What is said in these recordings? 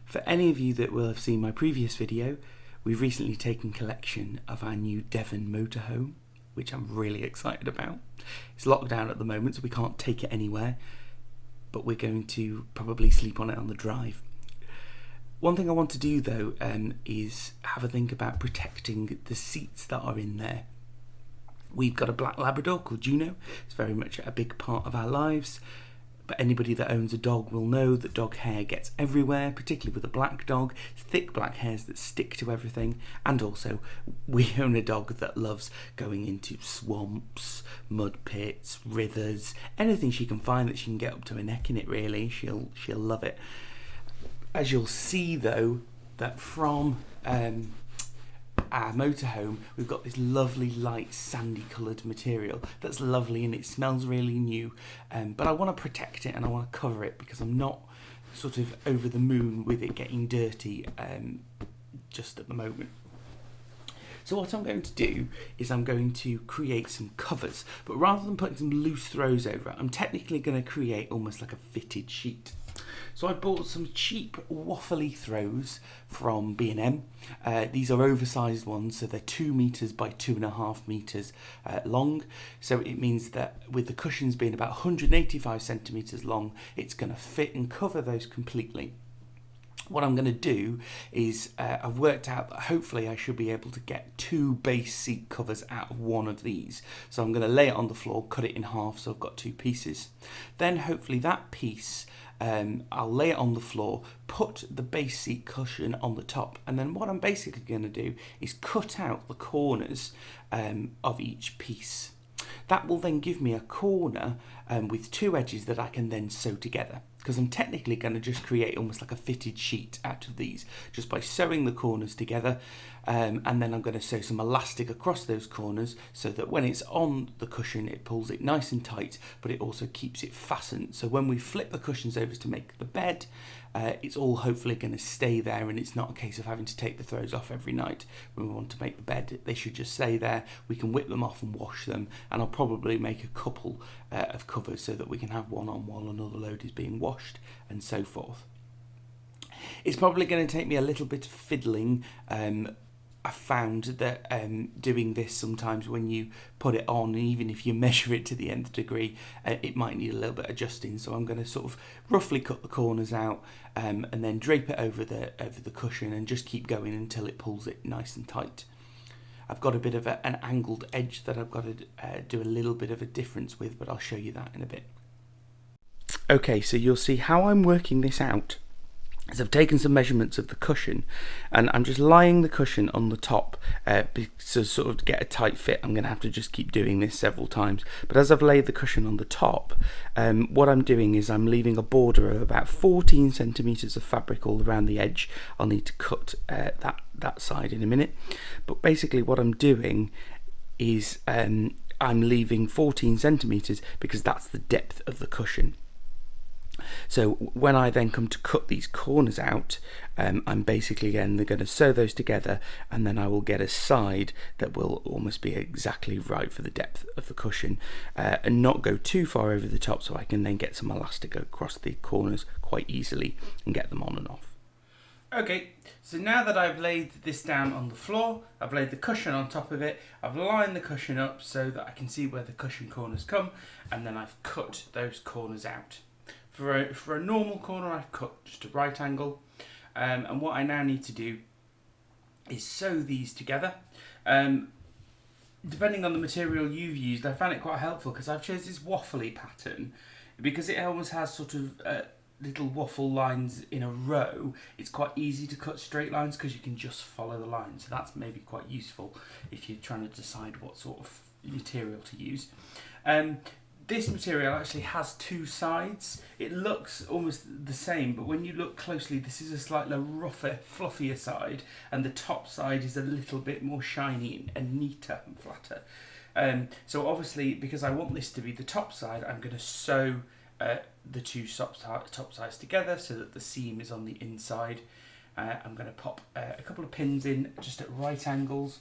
For any of you that will have seen my previous video, we've recently taken collection of our new Devon motorhome, which I'm really excited about. It's locked down at the moment, so we can't take it anywhere, but we're going to probably sleep on it on the drive. One thing I want to do though is have a think about protecting the seats that are in there. We've got a black Labrador called Juno. It's very much a big part of our lives. But anybody that owns a dog will know that dog hair gets everywhere, particularly with a black dog. Thick black hairs that stick to everything. And also, we own a dog that loves going into swamps, mud pits, rivers, anything she can find that she can get up to her neck in it, really. She'll love it. As you'll see, though, that from our motorhome, we've got this lovely light sandy coloured material that's lovely and it smells really new, but I want to protect it and I want to cover it because I'm not sort of over the moon with it getting dirty just at the moment. So what I'm going to do is I'm going to create some covers, but rather than putting some loose throws over it, I'm technically going to create almost like a fitted sheet. So I bought some cheap waffly throws from B&M. These are oversized ones, so they're 2 meters by 2.5 meters long. So it means that with the cushions being about 185 centimeters long, it's going to fit and cover those completely. What I'm going to do is I've worked out that hopefully I should be able to get 2 base seat covers out of one of these. So I'm going to lay it on the floor, cut it in half so I've got 2 pieces. Then hopefully that piece, I'll lay it on the floor, put the base seat cushion on the top, and then what I'm basically going to do is cut out the corners of each piece. That will then give me a corner with 2 edges that I can then sew together, because I'm technically going to just create almost like a fitted sheet out of these just by sewing the corners together, and then I'm going to sew some elastic across those corners so that when it's on the cushion it pulls it nice and tight, but it also keeps it fastened, so when we flip the cushions over to make the bed, it's all hopefully going to stay there and it's not a case of having to take the throws off every night when we want to make the bed. They should just stay there, we can whip them off and wash them, and I'll probably make a couple of covers so that we can have one on while another load is being washed and so forth. It's probably going to take me a little bit of fiddling. I found that doing this sometimes when you put it on, even if you measure it to the nth degree, it might need a little bit adjusting. So I'm going to sort of roughly cut the corners out and then drape it over the cushion and just keep going until it pulls it nice and tight. I've got a bit of an angled edge that I've got to do a little bit of a difference with, but I'll show you that in a bit. Okay, so you'll see how I'm working this out. So I've taken some measurements of the cushion and I'm just lying the cushion on the top to sort of get a tight fit. I'm going to have to just keep doing this several times, but as I've laid the cushion on the top, what I'm doing is I'm leaving a border of about 14 centimeters of fabric all around the edge. I'll need to cut that side in a minute, but basically what I'm doing is I'm leaving 14 centimeters because that's the depth of the cushion. So when I then come to cut these corners out, I'm basically again going to sew those together, and then I will get a side that will almost be exactly right for the depth of the cushion and not go too far over the top, so I can then get some elastic across the corners quite easily and get them on and off. Okay, so now that I've laid this down on the floor, I've laid the cushion on top of it, I've lined the cushion up so that I can see where the cushion corners come, and then I've cut those corners out. For a normal corner, I've cut just a right angle, and what I now need to do is sew these together. Depending on the material you've used, I found it quite helpful because I've chosen this waffly pattern because it almost has sort of little waffle lines in a row. It's quite easy to cut straight lines because you can just follow the line, so that's maybe quite useful if you're trying to decide what sort of material to use. This material actually has 2 sides. It looks almost the same, but when you look closely, this is a slightly rougher, fluffier side, and the top side is a little bit more shiny and neater and flatter. So obviously, because I want this to be the top side, I'm going to sew the 2 top sides together so that the seam is on the inside. I'm going to pop a couple of pins in just at right angles.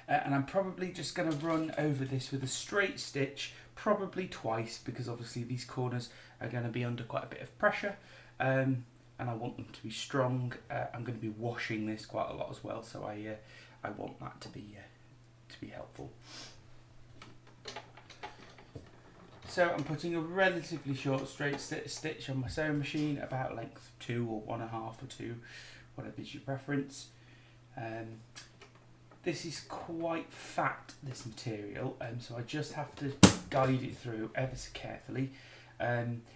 And I'm probably just going to run over this with a straight stitch, probably twice, because obviously these corners are going to be under quite a bit of pressure, and I want them to be strong. I'm going to be washing this quite a lot as well, so I want that to be helpful. So I'm putting a relatively short straight stitch on my sewing machine, about length 2 or 1.5 or 2, whatever is your preference. This is quite fat, this material, so I just have to guide it through ever so carefully.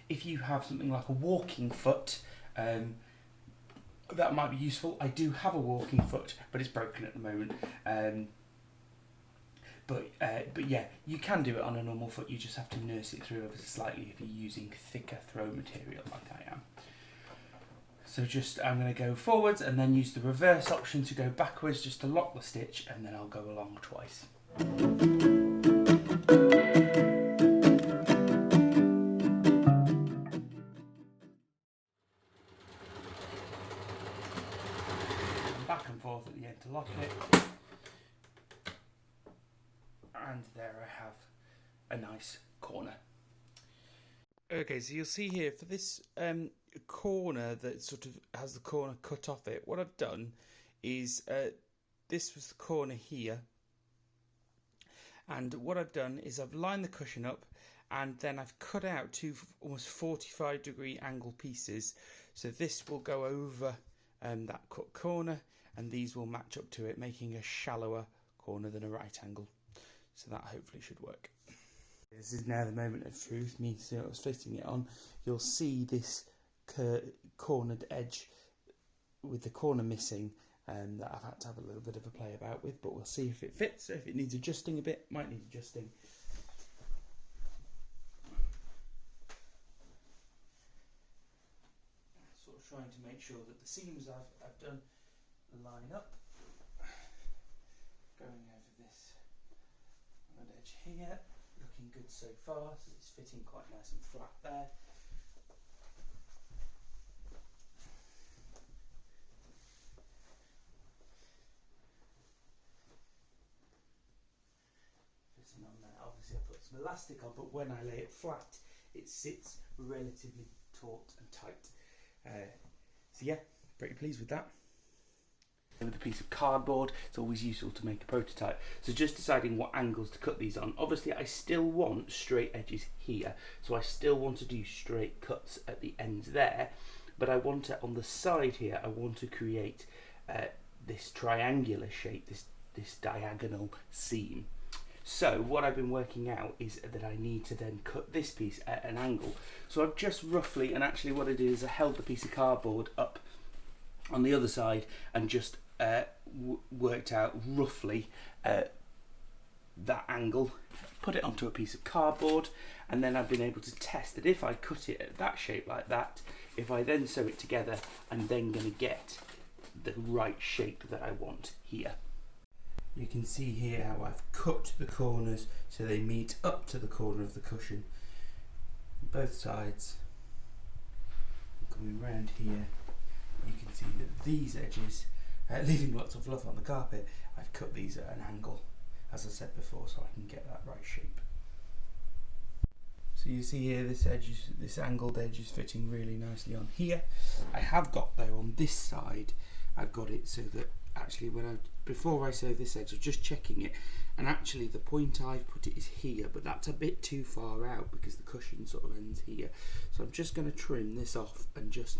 If you have something like a walking foot, that might be useful. I do have a walking foot, but it's broken at the moment. But yeah, you can do it on a normal foot. You just have to nurse it through ever so slightly if you're using thicker throw material like I am. So I'm going to go forwards and then use the reverse option to go backwards just to lock the stitch, and then I'll go along twice. Back and forth at the end to lock it. And there I have a nice corner. Okay, so you'll see here for this corner that sort of has the corner cut off it, what I've done is this was the corner here, and what I've done is I've lined the cushion up, and then I've cut out 2 almost 45-degree angle pieces, so this will go over that cut corner, and these will match up to it, making a shallower corner than a right angle. So that hopefully should work. This is now the moment of truth. Me sort of fitting it on. You'll see this cornered edge with the corner missing, that I've had to have a little bit of a play about with, but we'll see if it fits. If it needs adjusting a bit, might need adjusting. Sort of trying to make sure that the seams I've done line up. Going over this edge here, looking good so far, so it's fitting quite nice and flat there. Fitting on there, obviously I put some elastic on, but when I lay it flat it sits relatively taut and tight. So yeah, pretty pleased with that. With a piece of cardboard, it's always useful to make a prototype. So just deciding what angles to cut these on. Obviously I still want straight edges here, so I still want to do straight cuts at the ends there, but I want to, on the side here, I want to create this triangular shape, this diagonal seam. So what I've been working out is that I need to then cut this piece at an angle. So I've just roughly, and actually what I did is I held the piece of cardboard up on the other side and just worked out roughly that angle, put it onto a piece of cardboard, and then I've been able to test that if I cut it at that shape like that, if I then sew it together, I'm then going to get the right shape that I want here. You can see here how I've cut the corners so they meet up to the corner of the cushion, both sides. Coming round here, you can see that these edges, leaving lots of fluff on the carpet, I've cut these at an angle, as I said before, so I can get that right shape. So you see here this angled edge is fitting really nicely on here. I have got though on this side, I've got it so that actually before I sew this edge, I'm just checking it, and actually the point I've put it is here, but that's a bit too far out because the cushion sort of ends here. So I'm just going to trim this off and just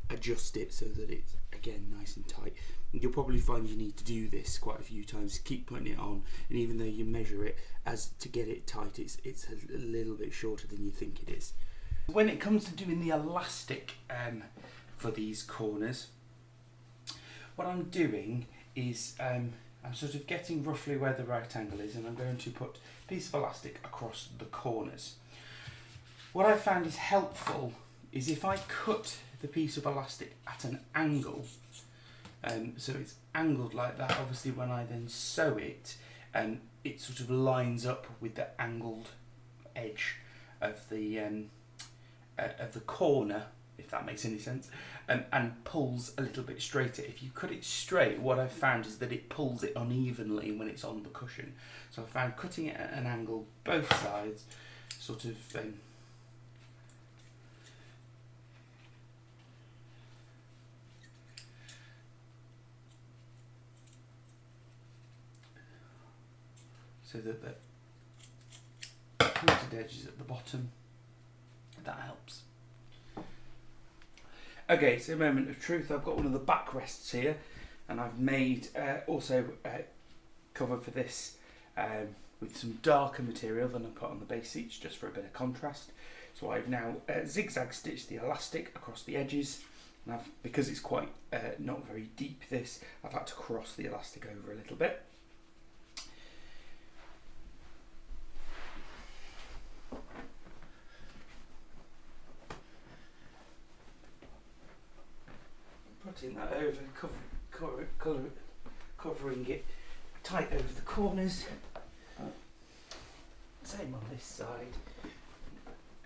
adjust it so that it's again nice and tight. You'll probably find you need to do this quite a few times, keep putting it on, and even though you measure it as to get it tight, it's a little bit shorter than you think it is. When it comes to doing the elastic for these corners, what I'm doing is I'm sort of getting roughly where the right angle is, and I'm going to put a piece of elastic across the corners. What I found is helpful is if I cut the piece of elastic at an angle, so it's angled like that, obviously when I then sew it, it sort of lines up with the angled edge of the corner, if that makes any sense, and pulls a little bit straighter. If you cut it straight, what I've found is that it pulls it unevenly when it's on the cushion. So I found cutting it at an angle both sides, sort of so that the pointed edge is at the bottom. That helps. Okay, so moment of truth. I've got one of the backrests here, and I've made also cover for this with some darker material than I put on the base seats, just for a bit of contrast. So I've now zigzag stitched the elastic across the edges, and because it's quite not very deep, I've had to cross the elastic over a little bit. Putting that over, covering it tight over the corners. Same on this side.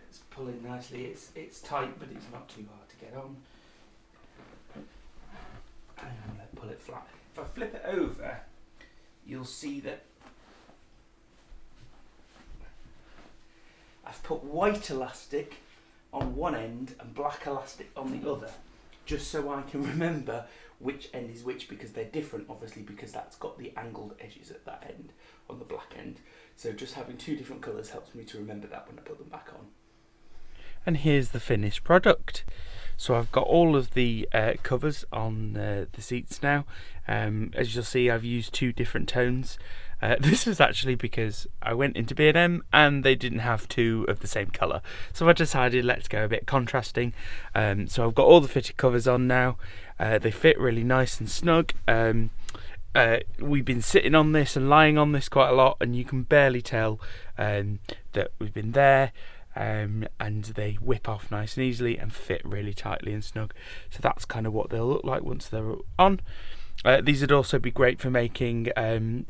It's pulling nicely. It's tight, but it's not too hard to get on. And I'm going to pull it flat. If I flip it over, you'll see that I've put white elastic on one end and black elastic on the other, just so I can remember which end is which, because they're different, obviously, because that's got the angled edges at that end on the black end. So just having two different colours helps me to remember that when I put them back on. And here's the finished product. So I've got all of the covers on the seats now. As you'll see, I've used two different tones. This was actually because I went into B&M and they didn't have two of the same colour. So I decided let's go a bit contrasting. So I've got all the fitted covers on now. They fit really nice and snug. We've been sitting on this and lying on this quite a lot, and you can barely tell that we've been there. And they whip off nice and easily and fit really tightly and snug. So that's kind of what they'll look like once they're on. These would also be great for making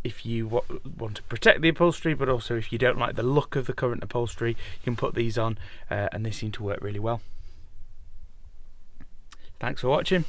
if you want to protect the upholstery, but also if you don't like the look of the current upholstery, you can put these on and they seem to work really well. Thanks for watching.